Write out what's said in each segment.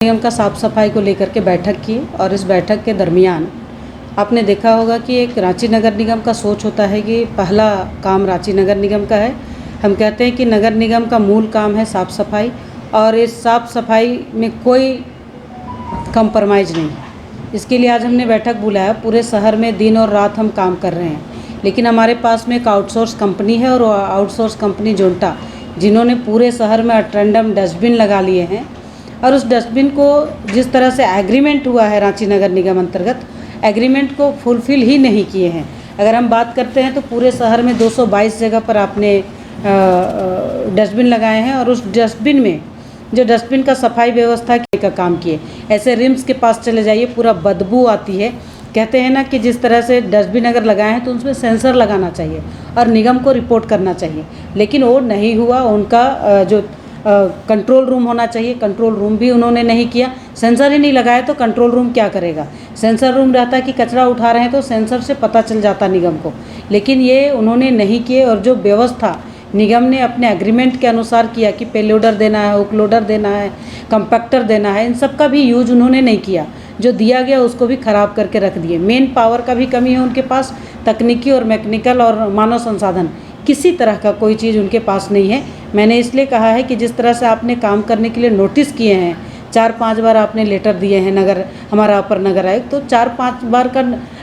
निगम का साफ़ सफाई को लेकर के बैठक की और इस बैठक के दरमियान आपने देखा होगा कि एक रांची नगर निगम का सोच होता है कि पहला काम रांची नगर निगम का है। हम कहते हैं कि नगर निगम का मूल काम है साफ़ सफाई और इस साफ़ सफाई में कोई कंप्रोमाइज़ नहीं है। इसके लिए आज हमने बैठक बुलाया। पूरे शहर में दिन और रात हम काम कर रहे हैं, लेकिन हमारे पास में एक आउटसोर्स कंपनी है और आउटसोर्स कंपनी जोंटा, जिन्होंने पूरे शहर में रैंडम डस्टबिन लगा लिए हैं और उस डस्टबिन को जिस तरह से एग्रीमेंट हुआ है रांची नगर निगम अंतर्गत, एग्रीमेंट को फुलफ़िल ही नहीं किए हैं। अगर हम बात करते हैं तो पूरे शहर में 222 जगह पर आपने डस्टबिन लगाए हैं और उस डस्टबिन में जो डस्टबिन का सफाई व्यवस्था का काम किए। ऐसे रिम्स के पास चले जाइए, पूरा बदबू आती है। कहते हैं ना कि जिस तरह से डस्टबिन अगर लगाए हैं तो उसमें सेंसर लगाना चाहिए और निगम को रिपोर्ट करना चाहिए, लेकिन वो नहीं हुआ। उनका जो कंट्रोल रूम होना चाहिए, कंट्रोल रूम भी उन्होंने नहीं किया। सेंसर ही नहीं लगाया तो कंट्रोल रूम क्या करेगा। सेंसर रूम रहता कि कचरा उठा रहे हैं तो सेंसर से पता चल जाता निगम को, लेकिन ये उन्होंने नहीं किए। और जो व्यवस्था निगम ने अपने एग्रीमेंट के अनुसार किया कि पे लोडर देना है, हुक लोडर देना है, कंपैक्टर देना है, इन सब का भी यूज उन्होंने नहीं किया। जो दिया गया उसको भी ख़राब करके रख दिए। मेन पावर का भी कमी है उनके पास, तकनीकी और मैकेनिकल और मानव संसाधन किसी तरह का कोई चीज़ उनके पास नहीं है। मैंने इसलिए कहा है कि जिस तरह से आपने काम करने के लिए नोटिस किए हैं, 4-5 बार आपने लेटर दिए हैं हमारा अपर नगर आयुक्त, तो 4-5 बार का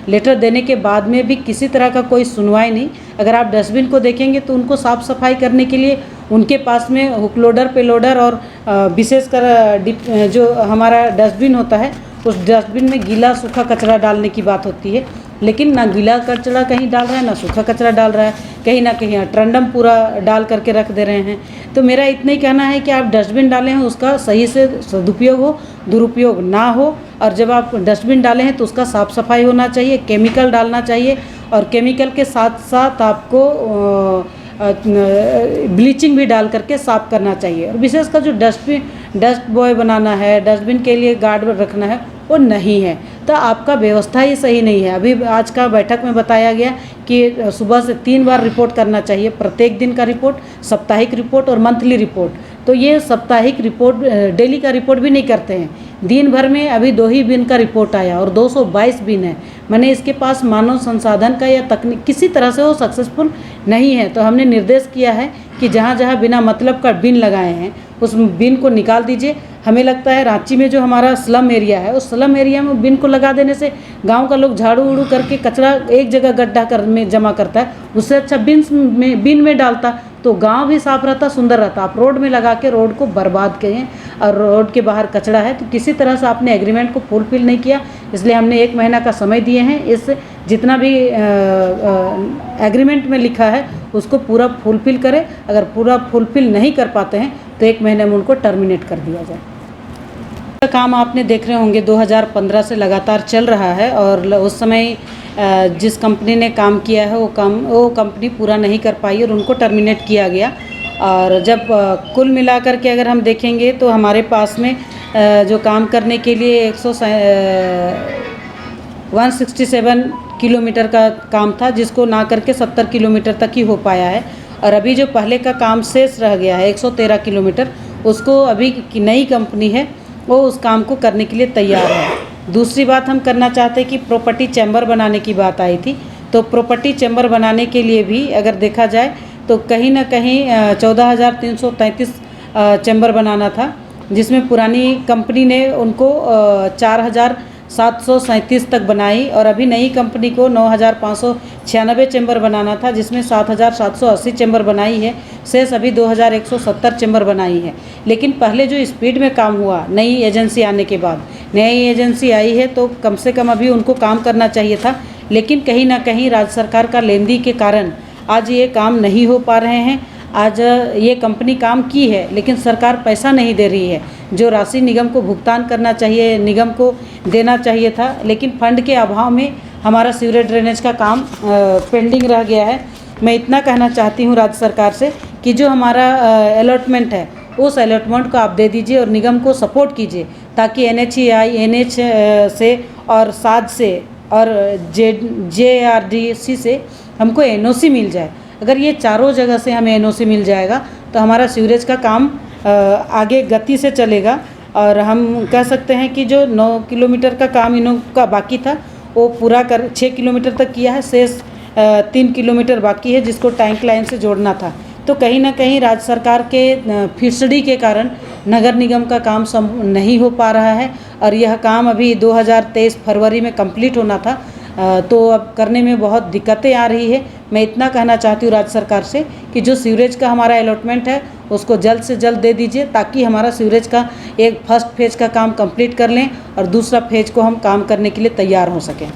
लेटर देने के बाद में भी किसी तरह का कोई सुनवाई नहीं। अगर आप डस्टबिन को देखेंगे तो उनको साफ़ सफाई करने के लिए उनके पास में हुक लोडर, पे लोडर और विशेषकर जो हमारा डस्टबिन होता है उस डस्टबिन में गीला सूखा कचरा डालने की बात होती है, लेकिन ना गीला कचरा कहीं डाल रहा है ना सूखा कचरा डाल रहा है, कहीं ना कहीं ट्रंडम पूरा डाल करके रख दे रहे हैं। तो मेरा इतना ही कहना है कि आप डस्टबिन डालें हैं उसका सही से सदुपयोग हो, दुरुपयोग ना हो। और जब आप डस्टबिन डालें हैं तो उसका साफ़ सफाई होना चाहिए, केमिकल डालना चाहिए और केमिकल के साथ साथ आपको ब्लीचिंग भी डाल करके साफ़ करना चाहिए। और विशेषकर जो डस्ट बॉय बनाना है, डस्टबिन के लिए गार्ड रखना है, वो नहीं है। तो आपका व्यवस्था ही सही नहीं है। अभी आज का बैठक में बताया गया कि सुबह से 3 बार रिपोर्ट करना चाहिए, प्रत्येक दिन का रिपोर्ट, साप्ताहिक रिपोर्ट और मंथली रिपोर्ट। तो ये साप्ताहिक रिपोर्ट, डेली का रिपोर्ट भी नहीं करते हैं। दिन भर में अभी 2 ही बिन का रिपोर्ट आया और 222 बिन है। मैंने इसके पास मानव संसाधन का या तकनीक किसी तरह से वो सक्सेसफुल नहीं है। तो हमने निर्देश किया है कि जहाँ जहाँ बिना मतलब का बिन लगाए हैं उस बिन को निकाल दीजिए। हमें लगता है रांची में जो हमारा स्लम एरिया है उस स्लम एरिया में बिन को लगा देने से गांव का लोग झाड़ू उड़ू करके कचरा एक जगह गड्ढा में जमा करता है, उससे अच्छा बिन में डालता तो गांव भी साफ रहता, सुंदर रहता। आप रोड में लगा के रोड को बर्बाद करें और रोड के बाहर कचरा है। तो किसी तरह से आपने एग्रीमेंट को फुलफिल नहीं किया, इसलिए हमने 1 महीना का समय दिए हैं। इस जितना भी एग्रीमेंट में लिखा है उसको पूरा फुलफिल करें। अगर पूरा फुलफिल नहीं कर पाते हैं तो 1 महीने में उनको टर्मिनेट कर दिया जाए। काम आपने देख रहे होंगे 2015 से लगातार चल रहा है और उस समय जिस कंपनी ने काम किया है वो कंपनी पूरा नहीं कर पाई और उनको टर्मिनेट किया गया। और जब कुल मिलाकर के अगर हम देखेंगे तो हमारे पास में जो काम करने के लिए 167 किलोमीटर का काम था, जिसको ना करके 70 किलोमीटर तक ही हो पाया है। और अभी जो पहले का काम शेष रह गया है 113 किलोमीटर, उसको अभी की नई कंपनी है वो उस काम को करने के लिए तैयार है। दूसरी बात हम करना चाहते हैं कि प्रॉपर्टी चैम्बर बनाने की बात आई थी, तो प्रॉपर्टी चैम्बर बनाने के लिए भी अगर देखा जाए तो कहीं ना कहीं 14,333 चैम्बर बनाना था, जिसमें पुरानी कंपनी ने उनको 4,737 तक बनाई और अभी नई कंपनी को 9,596 चैम्बर बनाना था, जिसमें 7,780 चैम्बर बनाई है। शेष अभी 2,170 चैम्बर बनाई है। लेकिन पहले जो स्पीड में काम हुआ नई एजेंसी आने के बाद, नई एजेंसी आई है तो कम से कम अभी उनको काम करना चाहिए था, लेकिन कहीं ना कहीं राज्य सरकार का लेंदी के कारण आज ये काम नहीं हो पा रहे हैं। आज ये कंपनी काम की है लेकिन सरकार पैसा नहीं दे रही है। जो राशि निगम को भुगतान करना चाहिए, निगम को देना चाहिए था, लेकिन फंड के अभाव में हमारा सीवरेज ड्रेनेज का काम पेंडिंग रह गया है। मैं इतना कहना चाहती हूँ राज्य सरकार से कि जो हमारा अलॉटमेंट है उस अलॉटमेंट को आप दे दीजिए और निगम को सपोर्ट कीजिए, ताकि NHAI, NH से और साज से और JRDC से हमको NOC मिल जाए। अगर ये चारों जगह से हमें NOC मिल जाएगा तो हमारा सीवरेज का काम आगे गति से चलेगा और हम कह सकते हैं कि जो 9 किलोमीटर का काम इन्हों का बाकी था वो पूरा कर 6 किलोमीटर तक किया है, शेष 3 किलोमीटर बाकी है जिसको टैंक लाइन से जोड़ना था। तो कहीं ना कहीं राज्य सरकार के फिसड़ी के कारण नगर निगम का काम नहीं हो पा रहा है और यह काम अभी 2023 फरवरी में कंप्लीट होना था। तो अब करने में बहुत दिक्कतें आ रही है। मैं इतना कहना चाहती हूँ राज्य सरकार से कि जो सीवरेज का हमारा अलॉटमेंट है उसको जल्द से जल्द दे दीजिए, ताकि हमारा सीवरेज का एक फर्स्ट फेज का काम कंप्लीट कर लें और दूसरा फेज को हम काम करने के लिए तैयार हो सकें।